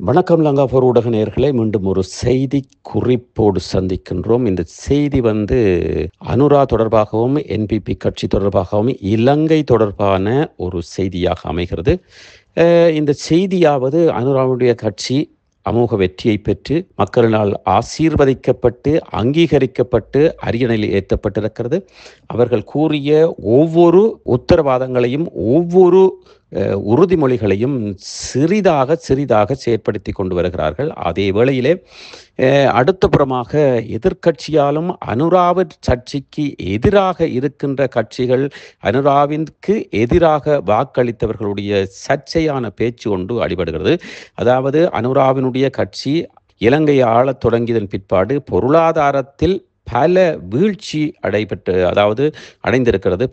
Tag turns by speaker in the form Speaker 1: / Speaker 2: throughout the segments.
Speaker 1: வணக்கம் லங்காபூர் ஊடக நேயர்களே, மீண்டும் ஒரு செய்தி குறிப்போடு சந்திக்கின்றோம். இந்த செய்தி அனுரா தொடர்பாகவும் என்பிபி கட்சி தொடர்பாகவும் இலங்கை தொடர்பான ஒரு செய்தியாக அமைகிறது. இந்த செய்தியாவது அனுராவுடைய கட்சி அமோக வெற்றியை பெற்று மக்களினால் ஆசீர்வதிக்கப்பட்டு அங்கீகரிக்கப்பட்டு அரியணையில் ஏற்றப்பட்டிருக்கிறது. அவர்கள் கூறிய ஒவ்வொரு உத்தரவாதங்களையும் ஒவ்வொரு உறுதிமொழிகளையும் சிறிதாக சிறிதாக செயற்படுத்தி கொண்டு வருகிறார்கள். அதே வேளையிலே அடுத்தபுறமாக எதிர்க்கட்சியாலும் அனுராவின் கட்சிக்கு எதிராக இருக்கின்ற கட்சிகள், அனுராவிற்கு எதிராக வாக்களித்தவர்களுடைய சர்ச்சையான பேச்சு ஒன்று அடிபடுகிறது. அதாவது அனுராவினுடைய கட்சி இலங்கையை ஆளத் தொடங்கியதன் பிற்பாடு பொருளாதாரத்தில் பல வீழ்ச்சி அடைந்திருக்கிறது.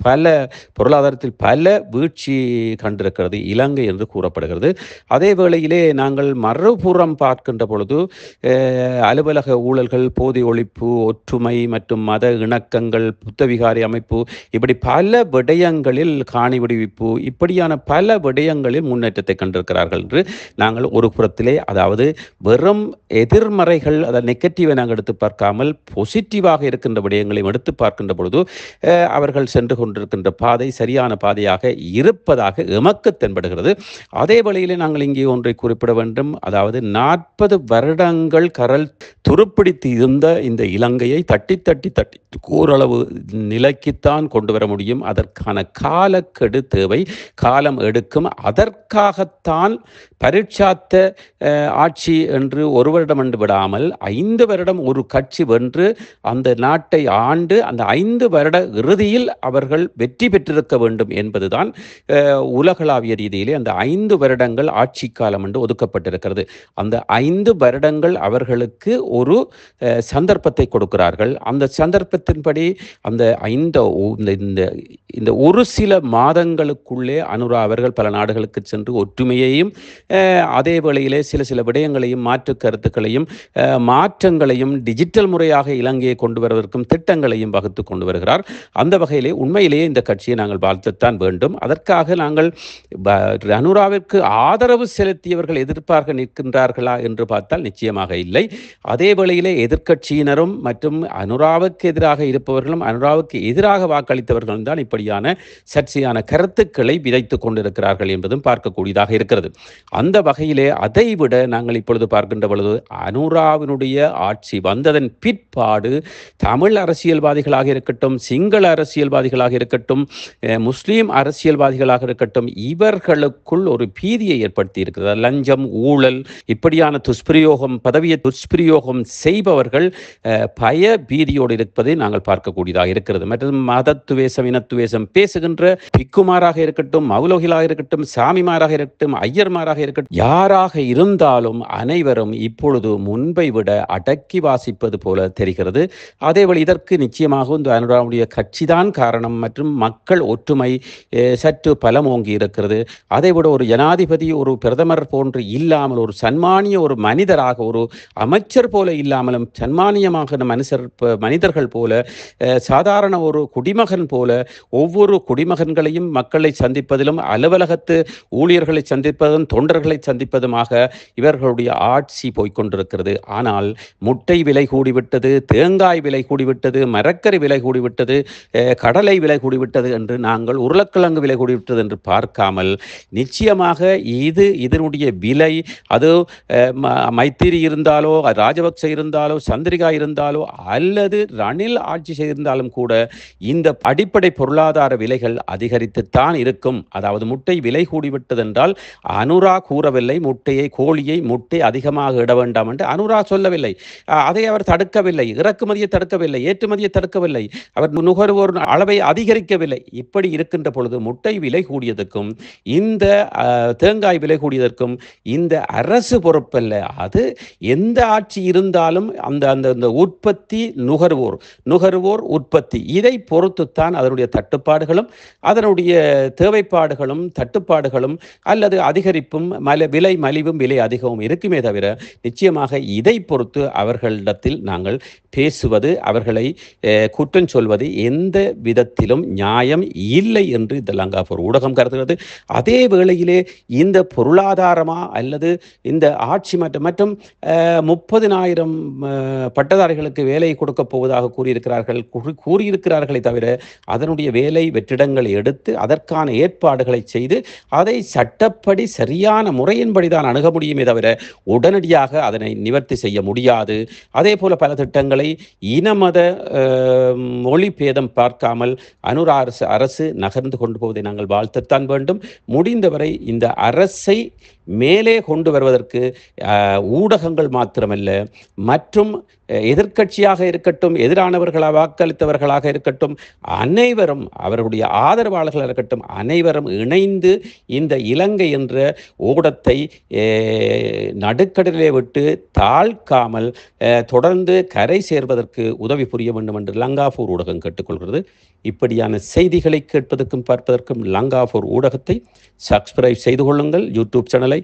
Speaker 1: பொருளாதாரத்தில் பல வீழ்ச்சி கண்டிருக்கிறது இலங்கை என்று கூறப்படுகிறது. அதே வேளையிலே நாங்கள் மறுபுறம் பார்க்கின்ற பொழுது அலுவலக ஊழல்கள், போதை ஒழிப்பு, ஒற்றுமை மற்றும் மத இணக்கங்கள், புத்தவிகாரி அமைப்பு, இப்படி பல விடயங்களில் காணி விடுவிப்பு, இப்படியான பல விடயங்களில் முன்னேற்றத்தை கண்டிருக்கிறார்கள் என்று நாங்கள் ஒரு புறத்திலே, அதாவது வெறும் எதிர்மறைகள், அதை நெகட்டிவை நாங்கள் எடுத்து பார்க்காமல் பாசிட்டிவாக இருக்கின்ற விடயங்களையும் எடுத்து பார்க்கின்ற பொழுது அவர்கள் சென்று கொண்டிருக்கின்ற பாதை சரியான பாதையாக இருப்பதாக எமக்கு தென்படுகிறது. அதே வழியிலே நாங்கள் இங்கே ஒன்றை குறிப்பிட வேண்டும். அதாவது 40 வருடங்கள் கரல் துருப்பிடித்து இருந்த இந்த இலங்கையை தட்டி தட்டி தட்டி ஓரளவு நிலைக்குத்தான் கொண்டு வர முடியும். அதற்கான காலக்கெடு தேவை, காலம் எடுக்கும். அதற்காகத்தான் பரீட்சாத்த ஆட்சி என்று ஒரு வருடம் என்று விடாமல் 5 வருடம் ஒரு கட்சி வென்று அந்த நாட்டை ஆண்டு அந்த 5 வருட இறுதியில் அவர்கள் வெற்றி பெற்றிருக்க வேண்டும் என்பதுதான் உலகளாவிய ரீதியிலே அந்த 5 வருடங்கள் ஆட்சி காலம் என்று ஒதுக்கப்பட்டிருக்கிறது. அந்த 5 வருடங்கள் அவர்களுக்கு ஒரு சந்தர்ப்பத்தை கொடுக்கிறார்கள். அந்த சந்தர்ப்பத்தின்படி அந்த இந்த ஒரு சில மாதங்களுக்குள்ளே அனுரா அவர்கள் பல நாடுகளுக்கு சென்று ஒற்றுமையையும் அதே வேளையிலே சில விடயங்களையும் மாற்று கருத்துக்களையும் மாற்றங்களையும் டிஜிட்டல் முறையாக இலங்கையை கொண்டு வருவதற்கும் திட்டங்களையும் வகுத்து கொண்டு வருகிறார். அந்த வகையிலே உண்மையிலேயே இந்த கட்சியை நாங்கள் வாழ்த்தத்தான் வேண்டும். அதற்காக நாங்கள் அனுராவிற்கு ஆதரவு செலுத்தியவர்கள் எதிர்ப்பாக நிற்கின்றார்களா என்று பார்த்தால் நிச்சயமாக இல்லை. அதே வேளையிலே எதிர்க்கட்சியினரும் மற்றும் அனுராவுக்கு எதிராக இருப்பவர்களும் அனுராவுக்கு எதிராக வாக்களித்தவர்களும் தான் இப்படியான சர்ச்சையான கருத்துக்களை விதைத்துக் கொண்டிருக்கிறார்கள் என்பதும் பார்க்கக்கூடியதாக இருக்கிறது. அந்த வகையிலே அதைவிட நாங்கள் இப்பொழுது பார்க்கின்ற பொழுது அனுராவினுடைய ஆட்சி வந்ததன் பிற்பாடு தமிழ் அரசியல்வாதிகளாக இருக்கட்டும், சிங்கள அரசியல்வாதிகளாக இருக்கட்டும், முஸ்லீம் அரசியல்வாதிகளாக இருக்கட்டும், இவர்களுக்குள் ஒரு பீதியை ஏற்படுத்தி இருக்கிறது. லஞ்சம், ஊழல், இப்படியான துஷ்பிரயோகம், பதவியை துஷ்பிரயோகம் செய்பவர்கள் பய பீதியோடு இருப்பதை நாங்கள் பார்க்கக்கூடியதாக இருக்கிறது. மற்றும் மதத்துவேசம், இனத்துவேசம் பேசுகின்ற பிக்குமாராக இருக்கட்டும், மௌலோகிலாக இருக்கட்டும், சாமிமாராக இருக்கட்டும், ஐயர்மாராக இருக்கட்டும், யாராக இருந்தாலும் அனைவரும் இப்பொழுது முன்பை விட அடக்கி வாசிப்பது போல தெரிகிறது. அதேவேளை இதற்கு நிச்சயமாக இந்த அனுராவுடைய கட்சிதான் காரணம் மற்றும் மக்கள் ஒற்றுமை சற்று பலமோங்கி இருக்கிறது. அதைவிட ஒரு ஜனாதிபதி, ஒரு பிரதமர் போன்று இல்லாமல், ஒரு சன்மானிய ஒரு மனிதராக, ஒரு அமைச்சர் போல இல்லாமலும் சன்மானியமாக மனிதர்கள் போல, சாதாரண ஒரு குடிமகன் போல ஒவ்வொரு குடிமகன்களையும் மக்களை சந்திப்பதிலும், அலுவலகத்து ஊழியர்களை சந்திப்பதும், தொண்டர்களை சந்திப்பதுமாக இவர்களுடைய ஆட்சி போய்கொண்டிருக்கிறது. ஆனால் முட்டை விலை கூடிவிட்டது, தேங்காய் விலை கூடிவிட்டது, மரக்கறி விலை கூடிவிட்டது, கடலை விலை கூடிவிட்டது என்று நாங்கள் உருளைக்கிழங்கு விலை கூடிவிட்டது என்று பார்க்காமல், நிச்சயமாக இதனுடைய விலை அது மைத்திரி இருந்தாலோ, ராஜபக்ச இருந்தாலோ, சந்திரிகா இருந்தாலோ அல்லது ரணில் ஆட்சி செய்திருந்தாலும் கூட இந்த அடிப்படை பொருளாதார விலைகள் அதிகரித்துத்தான் இருக்கும். அதாவது முட்டை விலை கூடிவிட்டது என்றால் அனுரா கூறவில்லை, கோழியை முட்டை அதிகமாக இட வேண்டாம் என்று அனுரா சொல்லவில்லை. அதை அவர் தடுக்கவில்லை, இறக்குமதியை தடுக்கவில்லை, ஏற்றுமதியை தடுக்கவில்லை, அவர் நுகர்வோர் அளவை அதிகரிக்கவில்லை. இப்படி இருக்கின்ற பொழுது முட்டை விலை கூடியதற்கும் இந்த தேங்காய் விலை கூடியதற்கும் இந்த அரசு பொறுப்பல்ல. அது எந்த ஆட்சி இருந்தாலும் அந்த உற்பத்தி நுகர்வோர் உற்பத்தி, இதை பொறுத்துத்தான் அதனுடைய தட்டுப்பாடுகளும் அதனுடைய தேவைப்பாடுகளும் தட்டுப்பாடுகளும் அல்லது அதிகரிப்பும் விலை மலிவும் விலை அதிகமும் இருக்குமே தவிர நிச்சயமாக இதை பொறுத்து அவர்களிடத்தில் நாங்கள் பேசுவது, அவர்களை குற்றம் சொல்வது எந்த விதத்திலும் நியாயம் இல்லை என்று இந்த லங்காபூர் ஊடகம் கருதுகிறது. அதே வேளையிலே இந்த பொருளாதாரமா அல்லது இந்த ஆட்சி மற்றும் 30,000 பட்டதாரிகளுக்கு வேலை கொடுக்கப் போவதாக கூறியிருக்கிறார்களே தவிர அதனுடைய வேலை வெற்றிடங்களை எடுத்து அதற்கான ஏற்பாடுகளை செய்து அதை சட்டப்படி சரியான முறையின்படிதான் அணுக முடியுமே தவிர உடனடியாக அதனை நிவர்த்தி செய்ய முடியாது. அதே போல பல திட்டங்களை இனமத மொழி பேதம் பார்க்காமல் அனுர அரசு நகர்ந்து கொண்டு போவதை நாங்கள் வாழ்த்தத்தான் வேண்டும். முடிந்தவரை இந்த அரசை மேலே கொண்டு வருவதற்கு ஊடகங்கள் மாத்திரமல்ல, மற்றும் எதிர்க்கட்சியாக இருக்கட்டும், எதிரானவர்களாக வாக்களித்தவர்களாக இருக்கட்டும், அனைவரும் அவர்களுடைய ஆதரவாளர்களாக இருக்கட்டும், அனைவரும் இணைந்து இந்த இலங்கை என்ற ஊடகத்தை நடுக்கடலிலே விட்டு தாழ்க்காமல் தொடர்ந்து கரை சேர்வதற்கு உதவி புரிய வேண்டும் என்று லங்காபூர் ஊடகம் கேட்டுக்கொள்கிறது. இப்படியான செய்திகளை கேட்பதற்கும் பார்ப்பதற்கும் லங்காபூர் ஊடகத்தை சப்ஸ்கிரைப் செய்து கொள்ளுங்கள். யூடியூப் சேனலை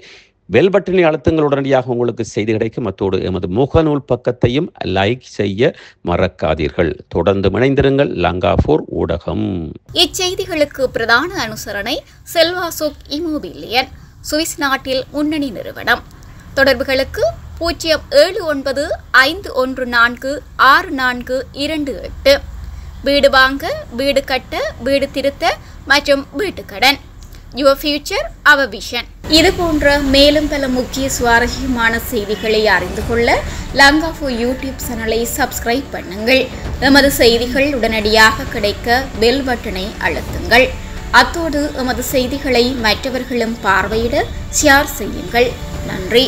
Speaker 1: பெல் பட்டனை அழுத்துங்கள், உடனடியாக உங்களுக்கு செய்தி கிடைக்கும். அத்தோடு எமது முகநூல் பக்கத்தையும் லைக் செய்ய மறக்காதீர்கள். தொடர்ந்து இணைந்திருங்கள். லங்காபூர் ஊடகம்.
Speaker 2: இச்செய்திகளுக்கு பிரதான அனுசரணை செல்வாசோக் இமோபிலியன், சுவிஸ் நாட்டில் முன்னணி நிறுவனம். தொடர்புகளுக்கு 07951464428. வீடு வாங்க, வீடு கட்ட, வீடு திருத்த மற்றும் வீட்டுக்கடன். Your future our vision. இது போன்ற மேலும் பல முக்கிய சுவாரஸ்யமான செய்திகளை அறிந்து கொள்ள லங்காபூர் யூடியூப் சேனலை சப்ஸ்கிரைப் பண்ணுங்கள். எமது செய்திகள் உடனடியாக கிடைக்க பெல் பட்டனை அழுத்துங்கள். அத்தோடு எமது செய்திகளை மற்றவர்களும் பார்வையிட ஷேர் செய்யுங்கள். நன்றி.